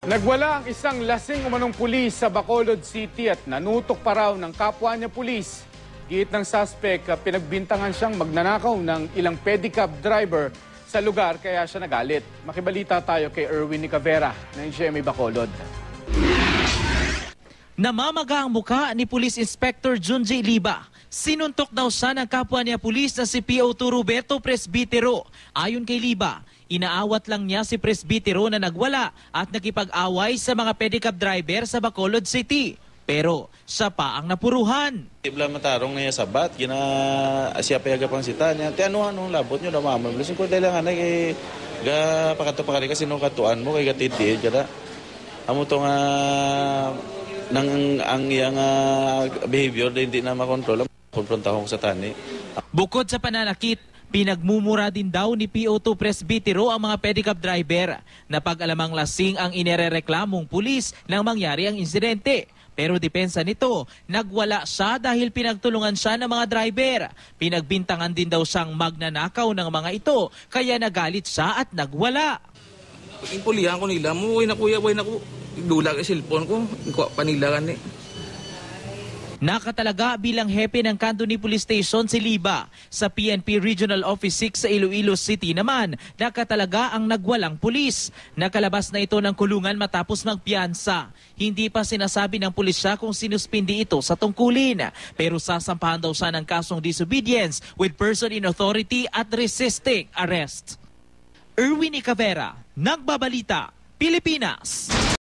Nagwala ang isang lasing umanong pulis sa Bacolod City at nanutok pa raw ng kapwa niya pulis. Giit ng suspect, pinagbintangan siyang magnanakaw ng ilang pedicab driver sa lugar kaya siya nagalit. Makibalita tayo kay Erwin Nicavera ng GMA Bacolod. Namamaga ang mukha ni Police Inspector Junji Liba. Sinuntok daw siya ng kapwa niya pulis na si PO2 Roberto Presbitero. Ayon kay Liba, inaawat lang niya si Presbitero na nagwala at nakipag-away sa mga pedicab driver sa Bacolod City. Pero siya pa ang napuruhan. Ibla matarong niya sabat, gina siya pa pang sita niya. Ti ano labot niyo na mama. Bisin ko dahil nga kay ga pakato pa kasi no katuan mo kay gatiti kada. Amo to nga nang ang iyang behavior na hindi na makontrol. Konfronta ko sa tani. Bukod sa pananakit, pinagmumura din daw ni PO2 Presbitero ang mga pedicab driver na pag-alamang lasing ang inirereklamong pulis nang mangyari ang insidente. Pero depensa nito, nagwala siya dahil pinagtulungan siya ng mga driver. Pinagbintangan din daw siyang magnanakaw ng mga ito, kaya nagalit siya at nagwala. Impulihan ko nila, muwi na kuya, buhay na ko. Dulag ang cellphone ko, panilagan eh. Nakatalaga bilang hepe ng Candoni Police Station si Liba. Sa PNP Regional Office 6 sa Iloilo City naman, nakatalaga ang nagwalang pulis. Nakalabas na ito ng kulungan matapos magpiyansa. Hindi pa sinasabi ng pulisya kung sinuspindi ito sa tungkulin. Pero sasampahan daw siya ng kasong disobedience with person in authority at resisting arrest. Erwin Nicavera, Nagbabalita, Pilipinas.